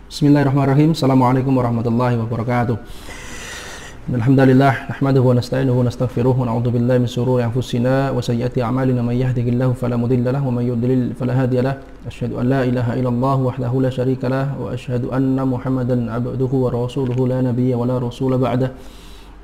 Bismillahirrahmanirrahim. Assalamualaikum warahmatullahi wabarakatuh. Alhamdulillah nahmaduhu wa nasta'inuhu wa nastaghfiruh wa na'udzu billahi min shururi anfusina wa sayyiati a'malina may yahdihillahu fala mudilla lahu wa may yudlil fala hadiya lahu. Asyhadu an la ilaha illallah wahdahu la syarika lah wa asyhadu anna Muhammadan 'abduhu wa rasuluhu la nabiyya wa la rasula ba'dah.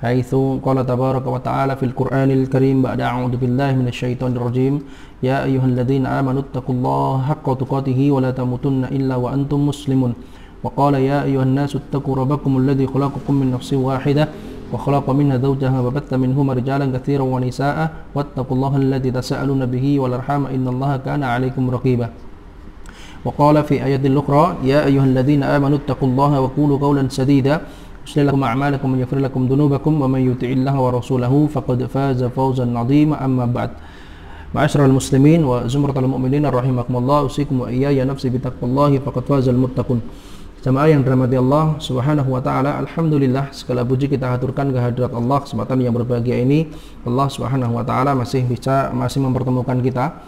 Haitsu qala tabaraka wa ta'ala fil Qur'anil Karim ba'da a'udzu billahi minasy syaithanir rajim. Ya ayyuhalladzina amanu taqullaha haqqa tuqatih wa la tamutunna illa wa antum muslimun. Wa qala ya ayyuhan nasu ittaqu rabbakumul ladzi khalaqakum min nafsin wahidah wa khalaqa minha zawjaha wa batha minhuma rijalan katsiran wa nisaa'a wattaqullaha alladzi tasaaluna bihi wal arhama innallaha kana 'alaikum raqiba. Wa qala fi ayatil ukhra ya ayyuhalladzina amanu taqullaha wa qulu qawlan sadida yuslih lakum a'malakum wa yaghfir lakum dhunubakum wa may yuti'illaha wa rasulahu faqad faza fawzan 'azima. Amma ba'd. Ma'asyiral muslimin wa zumratal mu'minin rahimakumullah, usikum wa iyaya nafsi bitaqwallahi faqad fazal muttaqun. Jamaah yang dirahmati Allah Subhanahu wa taala, alhamdulillah segala puji kita haturkan kehadirat Allah. Kesempatan yang berbahagia ini Allah Subhanahu wa taala masih mempertemukan kita.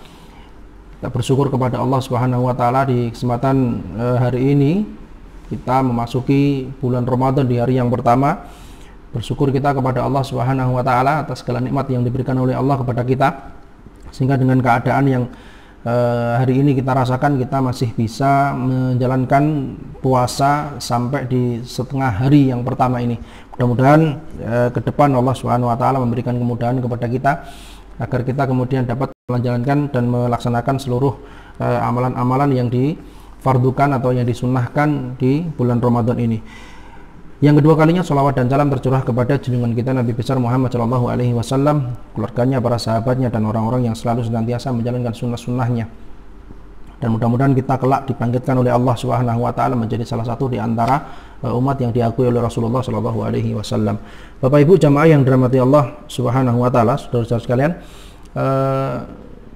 Kita bersyukur kepada Allah Subhanahu wa taala di kesempatan hari ini kita memasuki bulan Ramadan di hari yang pertama. Bersyukur kita kepada Allah Subhanahu wa taala atas segala nikmat yang diberikan oleh Allah kepada kita, sehingga dengan keadaan yang hari ini kita rasakan, kita masih bisa menjalankan puasa sampai di setengah hari yang pertama ini. Mudah-mudahan ke depan Allah Subhanahu wa taala memberikan kemudahan kepada kita agar kita kemudian dapat menjalankan dan melaksanakan seluruh amalan-amalan yang difardukan atau yang disunnahkan di bulan Ramadan ini. Yang kedua kalinya salawat dan salam tercurah kepada junjungan kita Nabi besar Muhammad Shallallahu Alaihi Wasallam, keluarganya, para sahabatnya, dan orang-orang yang selalu senantiasa menjalankan sunnah-sunnahnya. Dan mudah-mudahan kita kelak dibangkitkan oleh Allah Subhanahu Wa Taala menjadi salah satu di antara umat yang diakui oleh Rasulullah Shallallahu Alaihi Wasallam. Bapak Ibu jamaah yang dirahmati Allah Subhanahu Wa Taala, saudara-saudara sekalian,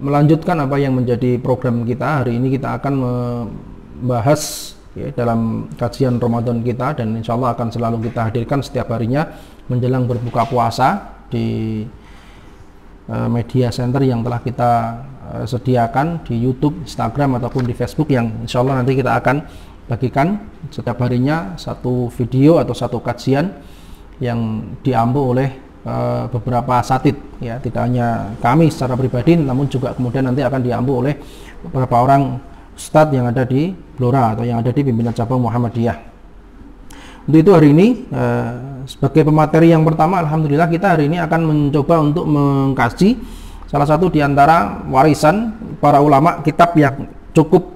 melanjutkan apa yang menjadi program kita hari ini, kita akan membahas dalam kajian Ramadan kita, dan insya Allah akan selalu kita hadirkan setiap harinya menjelang berbuka puasa di media center yang telah kita sediakan di YouTube, Instagram ataupun di Facebook, yang insya Allah nanti kita akan bagikan setiap harinya satu video atau satu kajian yang diampu oleh beberapa asatid, ya, tidak hanya kami secara pribadi, namun juga kemudian nanti akan diampu oleh beberapa orang Ustadz yang ada di Blora atau yang ada di pimpinan cabang Muhammadiyah. Untuk itu hari ini sebagai pemateri yang pertama, alhamdulillah kita hari ini akan mencoba untuk mengkaji salah satu di antara warisan para ulama, kitab yang cukup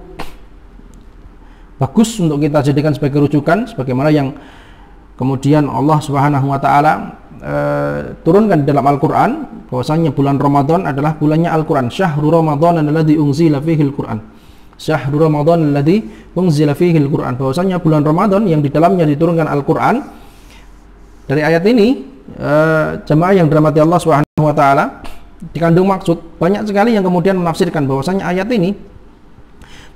bagus untuk kita jadikan sebagai rujukan, sebagaimana yang kemudian Allah Subhanahu wa taala turunkan di dalam Al-Qur'an, bahwasanya bulan Ramadan adalah bulannya Al-Qur'an. Syahrul Ramadan alladzi unzila fihi Al-Qur'an. Syahrul Ramadan alladzi unzila fihi Al-Qur'an, bahwasanya bulan Ramadan yang di dalamnya diturunkan Al-Qur'an. Dari ayat ini jemaah yang dirahmati Allah Subhanahu wa taala, dikandung maksud. Banyak sekali yang kemudian menafsirkan bahwasanya ayat ini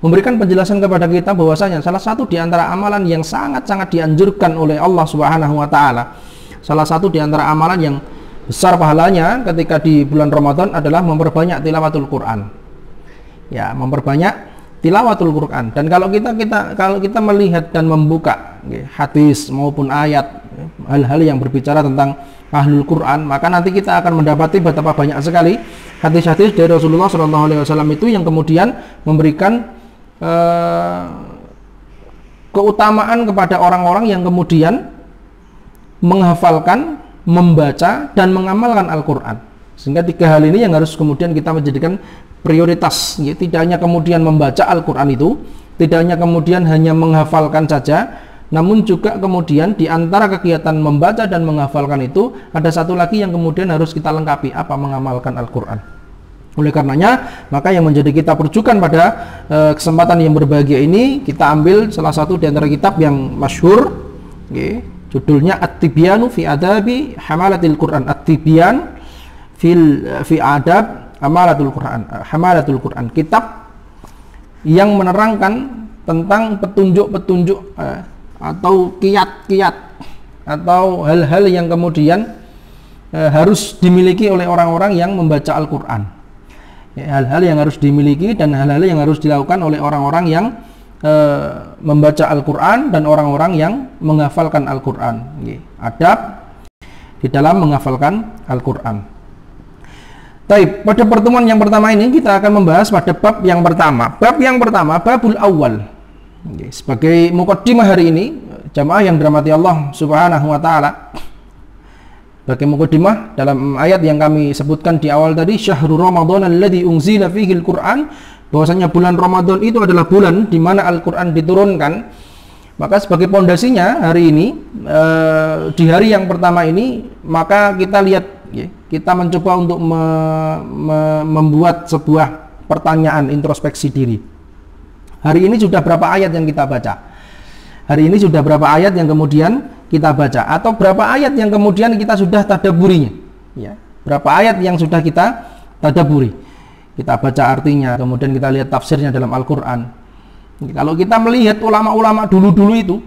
memberikan penjelasan kepada kita bahwasanya salah satu di antara amalan yang sangat-sangat dianjurkan oleh Allah Subhanahu wa taala, salah satu di antara amalan yang besar pahalanya ketika di bulan Ramadan adalah memperbanyak tilawatul Quran. Ya, memperbanyak tilawatul Quran. Dan kalau kita melihat dan membuka hadis maupun ayat, hal-hal yang berbicara tentang ahlul Quran, maka nanti kita akan mendapati betapa banyak sekali hadis-hadis dari Rasulullah SAW itu yang kemudian memberikan keutamaan kepada orang-orang yang kemudian menghafalkan, membaca, dan mengamalkan Al-Quran. Sehingga tiga hal ini yang harus kemudian kita menjadikan prioritas, ya. Tidak hanya kemudian membaca Al-Quran itu, tidak hanya kemudian hanya menghafalkan saja, namun juga kemudian di antara kegiatan membaca dan menghafalkan itu ada satu lagi yang kemudian harus kita lengkapi, apa? Mengamalkan Al-Quran. Oleh karenanya, maka yang menjadi kita perjukan pada kesempatan yang berbahagia ini, kita ambil salah satu di antara kitab yang masyhur, ya, judulnya At-Tibyanu fi Adabi Hamalatil Quran. At-Tibyan fi Adab Hamalatul Quran, kitab yang menerangkan tentang petunjuk-petunjuk atau kiat-kiat atau hal-hal yang kemudian harus dimiliki oleh orang-orang yang membaca Al-Quran. hal-hal yang harus dimiliki dan hal-hal yang harus dilakukan oleh orang-orang yang membaca Al-Quran dan orang-orang yang menghafalkan Al-Quran. Adab di dalam menghafalkan Al-Quran. Baik, pada pertemuan yang pertama ini kita akan membahas pada bab yang pertama. Bab yang pertama, babul awal. Sebagai mukaddimah hari ini, jamaah yang dirahmati Allah Subhanahu wa taala. Sebagai mukaddimah dalam ayat yang kami sebutkan di awal tadi, syahrul ramadan alladzi unzila fihi al-Qur'an, bahwasanya bulan Ramadan itu adalah bulan di mana Al-Qur'an diturunkan. Maka sebagai pondasinya hari ini, di hari yang pertama ini, maka kita lihat, kita mencoba untuk membuat sebuah pertanyaan introspeksi diri. Hari ini sudah berapa ayat yang kita baca? Hari ini sudah berapa ayat yang kemudian kita baca? Atau berapa ayat yang kemudian kita sudah tadaburinya? Berapa ayat yang sudah kita tadaburi? Kita baca artinya, kemudian kita lihat tafsirnya dalam Al-Quran. Kalau kita melihat ulama-ulama dulu-dulu itu,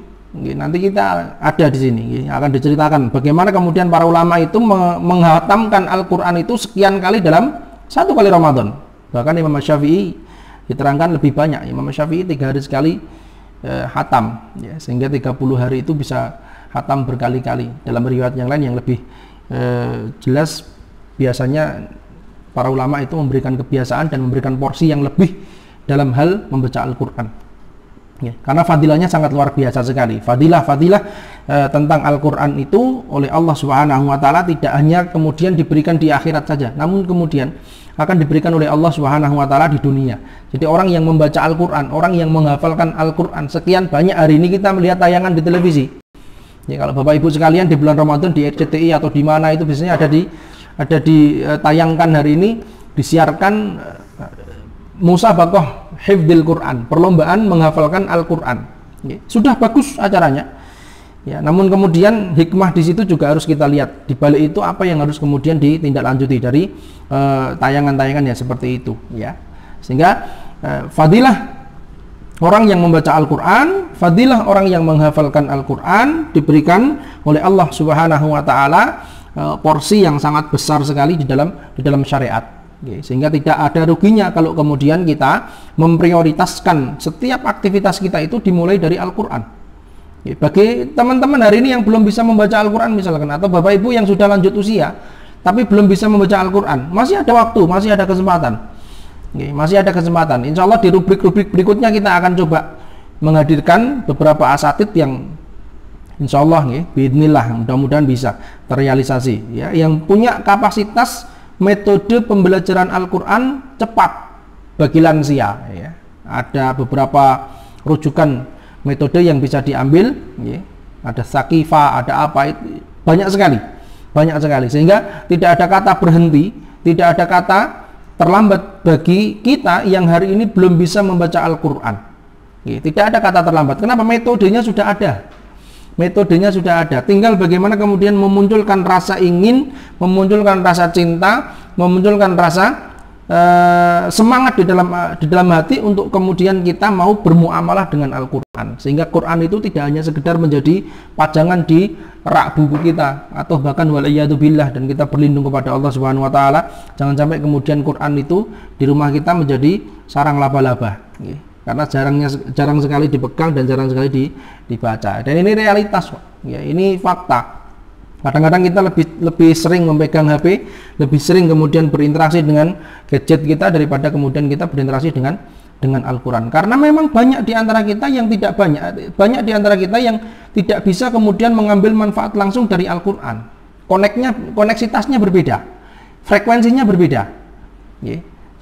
nanti kita ada di sini, akan diceritakan bagaimana kemudian para ulama itu menghatamkan Al-Quran itu sekian kali dalam satu kali Ramadan. Bahkan Imam Syafi'i diterangkan lebih banyak. Imam Syafi'i 3 hari sekali hatam, sehingga 30 hari itu bisa hatam berkali-kali. Dalam riwayat yang lain yang lebih jelas, biasanya para ulama itu memberikan kebiasaan dan memberikan porsi yang lebih dalam hal membaca Al-Quran. Karena fadilahnya sangat luar biasa sekali. Fadilah tentang Al-Quran itu oleh Allah Subhanahu wa taala tidak hanya kemudian diberikan di akhirat saja, namun kemudian akan diberikan oleh Allah Subhanahu wa taala di dunia. Jadi orang yang membaca Al-Quran, orang yang menghafalkan Al-Quran, sekian banyak. Hari ini kita melihat tayangan di televisi. Kalau Bapak Ibu sekalian di bulan Ramadan di RCTI atau di mana itu biasanya ada ditayangkan hari ini, disiarkan musabaqah hifdzil Quran, perlombaan menghafalkan Al-Quran. Sudah bagus acaranya. Namun kemudian hikmah di situ juga harus kita lihat. Di balik itu apa yang harus kemudian ditindaklanjuti dari tayangan-tayangan yang seperti itu. Sehingga fadilah orang yang membaca Al-Quran, fadilah orang yang menghafalkan Al-Quran diberikan oleh Allah Subhanahu wa taala porsi yang sangat besar sekali di dalam syariat. Sehingga tidak ada ruginya kalau kemudian kita memprioritaskan setiap aktivitas kita itu dimulai dari Al-Quran. Bagi teman-teman hari ini yang belum bisa membaca Al-Quran misalkan, atau Bapak Ibu yang sudah lanjut usia tapi belum bisa membaca Al-Quran, masih ada waktu, masih ada kesempatan. Masih ada kesempatan. Insya Allah di rubrik-rubrik berikutnya kita akan coba menghadirkan beberapa asatid yang insya Allah biidznillah, mudah-mudahan bisa terrealisasi, yang punya kapasitas metode pembelajaran Al-Quran cepat bagi lansia. Ada beberapa rujukan metode yang bisa diambil, ada Saqifa, ada apa, itu banyak sekali, sehingga tidak ada kata berhenti, tidak ada kata terlambat bagi kita yang hari ini belum bisa membaca Al-Quran. Tidak ada kata terlambat. Kenapa? Metodenya sudah ada. Tinggal bagaimana kemudian memunculkan rasa ingin, memunculkan rasa cinta, memunculkan rasa semangat di dalam hati untuk kemudian kita mau bermuamalah dengan Al-Quran. Sehingga Quran itu tidak hanya sekedar menjadi pajangan di rak buku kita, atau bahkan waliyadzubillah, dan kita berlindung kepada Allah Subhanahu wa taala, jangan sampai kemudian Quran itu di rumah kita menjadi sarang laba-laba. Karena jarang sekali dipegang dan jarang sekali dibaca. Dan ini realitas, ini fakta. Kadang-kadang kita lebih sering memegang HP, lebih sering kemudian berinteraksi dengan gadget kita daripada kemudian kita berinteraksi dengan Al-Quran. Karena memang banyak di antara kita yang banyak di antara kita yang tidak bisa kemudian mengambil manfaat langsung dari Al-Quran. Koneksitasnya berbeda, frekuensinya berbeda.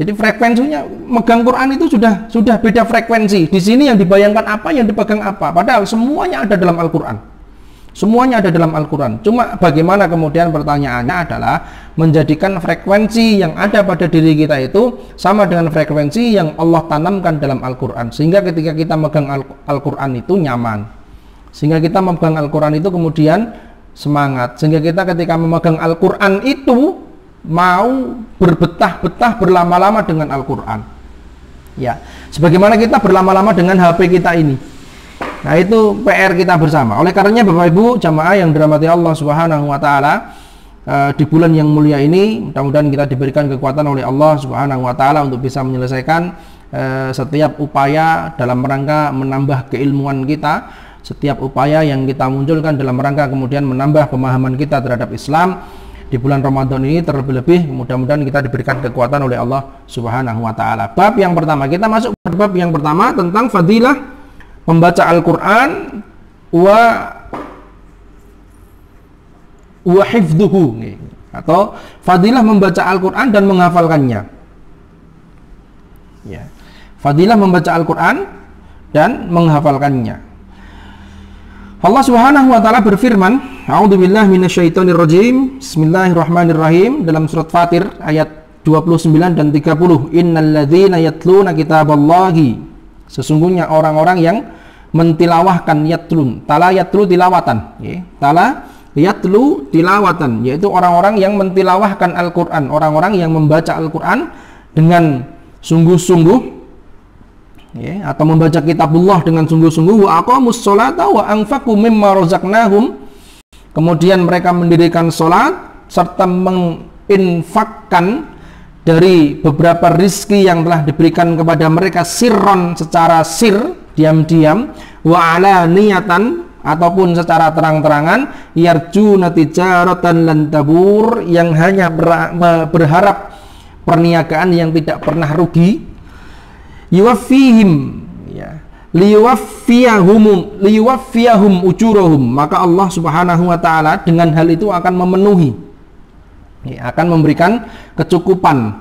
Jadi frekuensinya megang Quran itu sudah beda frekuensi. Di sini yang dibayangkan apa, yang dipegang apa. Padahal semuanya ada dalam Al-Quran. Semuanya ada dalam Al-Quran. Cuma bagaimana kemudian pertanyaannya adalah menjadikan frekuensi yang ada pada diri kita itu sama dengan frekuensi yang Allah tanamkan dalam Al-Quran. Sehingga ketika kita megang Al-Quran itu nyaman. Sehingga kita memegang Al-Quran itu kemudian semangat. Sehingga kita ketika memegang Al-Quran itu mau berbetah-betah berlama-lama dengan Al-Quran. Sebagaimana kita berlama-lama dengan HP kita ini. Nah, itu PR kita bersama. Oleh karenanya Bapak Ibu jamaah yang dirahmati Allah Subhanahu wa taala, di bulan yang mulia ini. Mudah-mudahan kita diberikan kekuatan oleh Allah Subhanahu wa taala untuk bisa menyelesaikan setiap upaya dalam rangka menambah keilmuan kita, setiap upaya yang kita munculkan dalam rangka kemudian menambah pemahaman kita terhadap Islam di bulan Ramadan ini. Terlebih-lebih mudah-mudahan kita diberikan kekuatan oleh Allah Subhanahu wa taala. Bab yang pertama, kita masuk ke bab yang pertama tentang fadilah membaca Al-Qur'an wa hifdhuhu, atau fadilah membaca Al-Qur'an dan menghafalkannya. Ya. Fadilah membaca Al-Qur'an dan menghafalkannya. Allah Subhanahu wa taala berfirman, A'udzubillahi minasyaitonirrajim. Bismillahirrahmanirrahim, dalam surat Fatir ayat 29 dan 30. Innalladzina yatluna kitaballahi, sesungguhnya orang-orang yang mentilawahkan, yatlun, tala yatlu tilawatan, ya. Tala yatlu tilawatan, yaitu orang-orang yang mentilawahkan Al-Qur'an, orang-orang yang membaca Al-Qur'an dengan sungguh-sungguh, ya, atau membaca kitabullah dengan sungguh-sungguh. Wa aqamus sholata wa anfaqu mimma razaqnahum, kemudian mereka mendirikan sholat serta menginfakkan dari beberapa rizki yang telah diberikan kepada mereka, sirron, secara sir, diam-diam, wa alaniyatan, ataupun secara terang-terangan, yarjuna tijaratan lan tabur, yang hanya berharap perniagaan yang tidak pernah rugi. Yuwaffihim, ya, liyuwaffiyahum ujurahum, maka Allah Subhanahu wa taala dengan hal itu akan memenuhi, ya, akan memberikan kecukupan,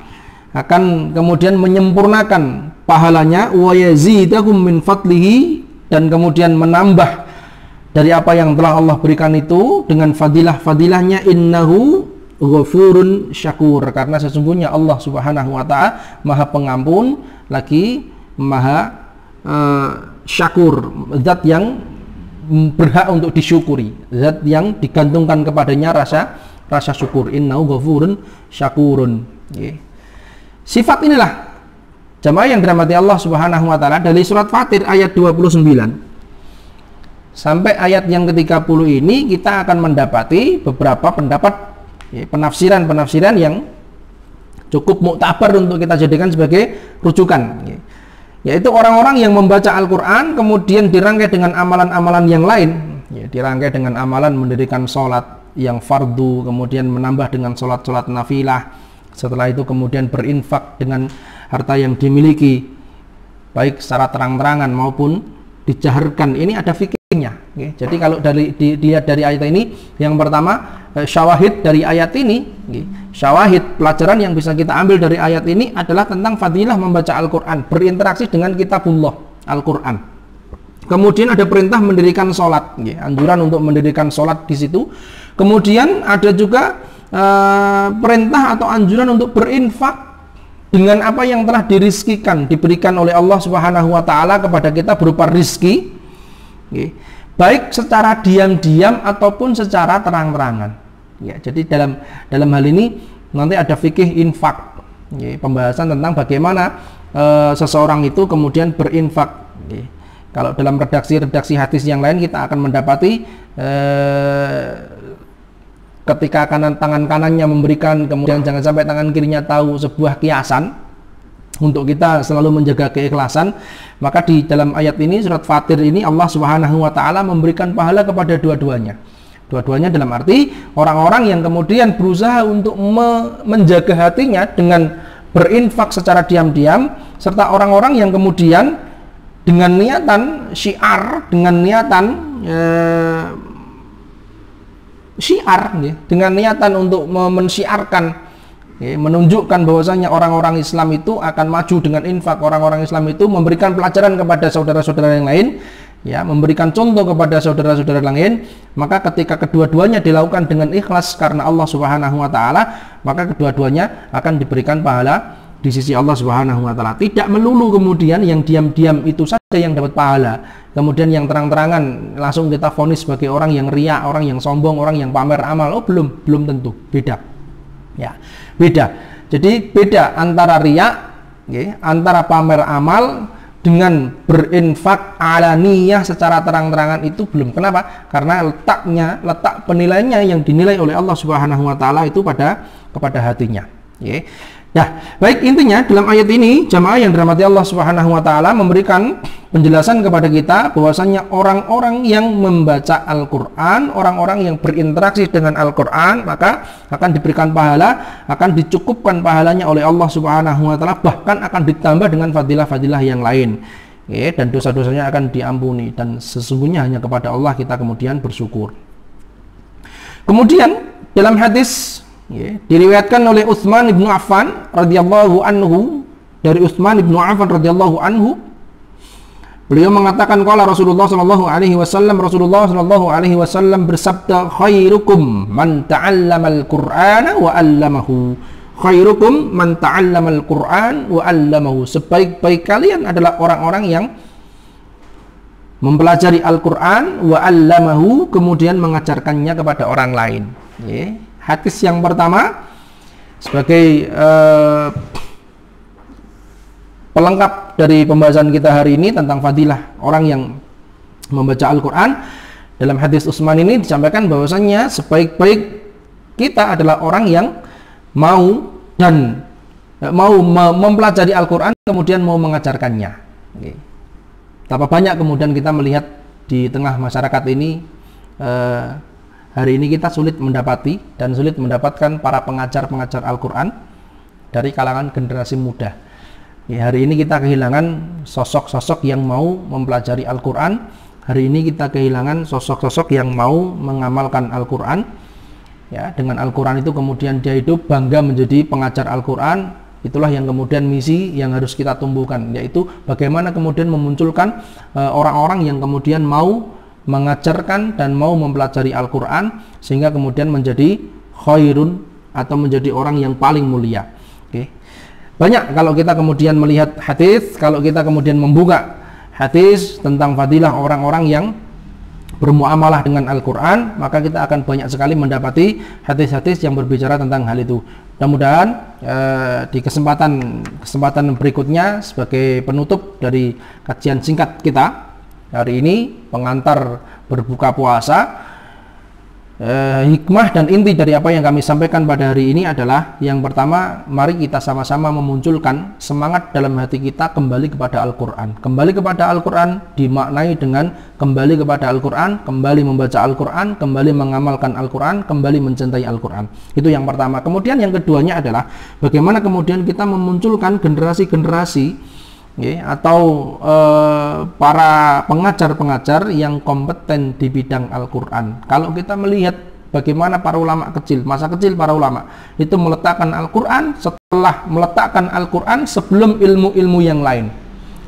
akan kemudian menyempurnakan pahalanya, wa yazidahum min fadlihi, dan kemudian menambah dari apa yang telah Allah berikan itu dengan fadilah-fadilahnya. Innahu ghafurun syakur, karena sesungguhnya Allah Subhanahu wa taala Maha Pengampun lagi Maha syakur, zat yang berhak untuk disyukuri, zat yang digantungkan kepadanya rasa syukur. Innahu ghafurun syakurun. Sifat inilah jamaah yang dirahmati Allah Subhanahu wa taala, dari surat Fatir ayat 29 sampai ayat yang ke-30 ini kita akan mendapati beberapa pendapat, ya, penafsiran yang cukup muktabar untuk kita jadikan sebagai rujukan, ya, yaitu orang-orang yang membaca Al-Quran kemudian dirangkai dengan amalan-amalan yang lain, ya, dirangkai dengan amalan mendirikan sholat yang fardu, kemudian menambah dengan sholat-sholat nafilah, setelah itu kemudian berinfak dengan harta yang dimiliki baik secara terang-terangan maupun dijaharkan. Ini ada fikihnya, ya. Jadi kalau dilihat dari ayat ini, yang pertama syawahid dari ayat ini, ya, syawahid pelajaran yang bisa kita ambil dari ayat ini adalah tentang fadilah membaca Al-Quran, berinteraksi dengan kitabullah Al-Quran. Kemudian ada perintah mendirikan sholat, ya, anjuran untuk mendirikan sholat di situ. Kemudian ada juga perintah atau anjuran untuk berinfak dengan apa yang telah dirizkikan, diberikan oleh Allah Subhanahu wa taala kepada kita berupa rizki, ya, baik secara diam-diam ataupun secara terang-terangan, ya. Jadi dalam hal ini nanti ada fikih infak, ya, pembahasan tentang bagaimana seseorang itu kemudian berinfak, ya. Kalau dalam redaksi hadis yang lain kita akan mendapati ketika tangan kanannya memberikan, kemudian jangan sampai tangan kirinya tahu, sebuah kiasan untuk kita selalu menjaga keikhlasan. Maka di dalam ayat ini, surat Fatir ini, Allah Subhanahu wa taala memberikan pahala kepada dua-duanya. Dua-duanya dalam arti orang-orang yang kemudian berusaha untuk menjaga hatinya dengan berinfak secara diam-diam, serta orang-orang yang kemudian dengan niatan syiar, dengan niatan syiar, ya, dengan niatan untuk mensyiarkan, ya, menunjukkan bahwasanya orang-orang Islam itu akan maju dengan infak, orang-orang Islam itu memberikan pelajaran kepada saudara-saudara yang lain, ya, memberikan contoh kepada saudara-saudara lain. Maka ketika kedua-duanya dilakukan dengan ikhlas karena Allah Subhanahu wa taala, maka kedua-duanya akan diberikan pahala di sisi Allah Subhanahu wa taala. Tidak melulu kemudian yang diam-diam itu saja yang dapat pahala, kemudian yang terang-terangan langsung kita vonis sebagai orang yang riya, orang yang sombong, orang yang pamer amal. Oh, belum tentu. Beda, ya, beda. Jadi beda antara riya, ya, antara pamer amal, dengan berinfak alaniyah secara terang-terangan itu belum. Kenapa? Karena letak penilaiannya yang dinilai oleh Allah Subhanahu wa taala itu kepada hatinya. Ya. Nah, baik, intinya dalam ayat ini jamaah yang dirahmati Allah Subhanahu wa taala memberikan penjelasan kepada kita bahwasanya orang-orang yang membaca Al-Qur'an, orang-orang yang berinteraksi dengan Al-Qur'an, maka akan diberikan pahala, akan dicukupkan pahalanya oleh Allah Subhanahu wa taala, bahkan akan ditambah dengan fadilah-fadilah yang lain. Ya, dan dosa-dosanya akan diampuni, dan sesungguhnya hanya kepada Allah kita kemudian bersyukur. Kemudian dalam hadis diriwayatkan oleh Utsman bin Affan radhiyallahu anhu, dari Utsman bin Affan radhiyallahu anhu, beliau mengatakan qala Rasulullah sallallahu alaihi wasallam bersabda, khairukum man ta'allamal Qur'ana wa 'allamahu. Khairukum man ta'allamal Qur'an wa 'allamahu. Sebaik-baik kalian adalah orang-orang yang mempelajari Al-Qur'an wa 'allamahu, kemudian mengajarkannya kepada orang lain. Hadis yang pertama sebagai pelengkap dari pembahasan kita hari ini tentang fadilah orang yang membaca Al-Quran. Dalam hadis Utsman ini disampaikan bahwasannya sebaik-baik kita adalah orang yang mau mempelajari Al-Quran kemudian mau mengajarkannya. Betapa banyak kemudian kita melihat di tengah masyarakat ini, hari ini kita sulit mendapatkan para pengajar-pengajar Al-Quran dari kalangan generasi muda. Hari ini kita kehilangan sosok-sosok yang mau mempelajari Al-Quran. Hari ini kita kehilangan sosok-sosok yang mau mengamalkan Al-Quran. Dengan Al-Quran itu kemudian dia hidup bangga menjadi pengajar Al-Quran. Itulah yang kemudian misi yang harus kita tumbuhkan, yaitu bagaimana kemudian memunculkan orang-orang yang kemudian mau mengajarkan dan mau mempelajari Al-Quran sehingga kemudian menjadi khairun atau menjadi orang yang paling mulia. Banyak kalau kita kemudian melihat hadis, kalau kita kemudian membuka hadis tentang fadilah orang-orang yang bermuamalah dengan Al-Quran, maka kita akan banyak sekali mendapati hadis-hadis yang berbicara tentang hal itu. Mudah-mudahan di kesempatan berikutnya sebagai penutup dari kajian singkat kita hari ini, pengantar berbuka puasa, hikmah dan inti dari apa yang kami sampaikan pada hari ini adalah yang pertama, mari kita sama-sama memunculkan semangat dalam hati kita kembali kepada Al-Quran. Kembali kepada Al-Quran dimaknai dengan kembali kepada Al-Quran, kembali membaca Al-Quran, kembali mengamalkan Al-Quran, kembali mencintai Al-Quran. Itu yang pertama. Kemudian yang keduanya adalah bagaimana kemudian kita memunculkan generasi-generasi atau para pengajar-pengajar yang kompeten di bidang Al-Quran. Kalau kita melihat bagaimana para ulama kecil, masa kecil para ulama itu meletakkan Al-Quran, setelah meletakkan Al-Quran sebelum ilmu-ilmu yang lain.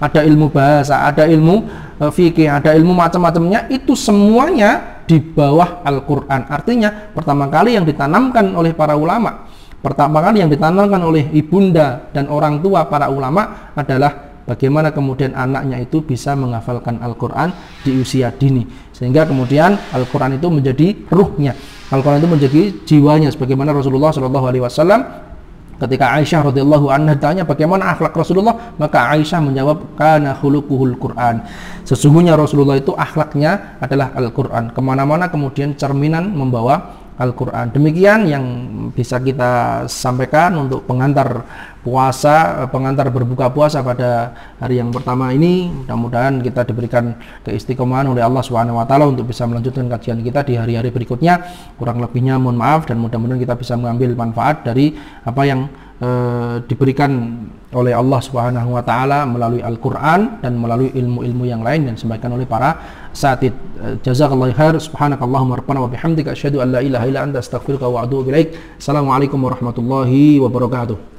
Ada ilmu bahasa, ada ilmu fikih, ada ilmu macam-macamnya, itu semuanya di bawah Al-Quran. Artinya pertama kali yang ditanamkan oleh para ulama, pertama kali yang ditanamkan oleh ibunda dan orang tua para ulama adalah bagaimana kemudian anaknya itu bisa menghafalkan Al-Quran di usia dini, sehingga kemudian Al-Quran itu menjadi ruhnya, Al-Quran itu menjadi jiwanya. Sebagaimana Rasulullah SAW ketika Aisyah radhiyallahu anha ditanya bagaimana akhlak Rasulullah, maka Aisyah menjawab kana khuluquhul Quran. Sesungguhnya Rasulullah itu akhlaknya adalah Al-Quran. Kemana-mana kemudian cerminan membawa Al-Quran. Demikian yang bisa kita sampaikan untuk pengantar puasa, pengantar berbuka puasa pada hari yang pertama ini. Mudah-mudahan kita diberikan keistiqomahan oleh Allah Subhanahu wa taala untuk bisa melanjutkan kajian kita di hari-hari berikutnya. Kurang lebihnya mohon maaf, dan mudah-mudahan kita bisa mengambil manfaat dari apa yang diberikan oleh Allah Subhanahu wa taala melalui Al-Qur'an dan melalui ilmu-ilmu yang lain yang disampaikan oleh para asatidz. Jazakallahu khair. Subhanakallahumma rabbana wa bihamdika asyhadu an la ilaha illa anta astaghfiruka wa atubu ilaik. Assalamualaikum warahmatullahi wabarakatuh.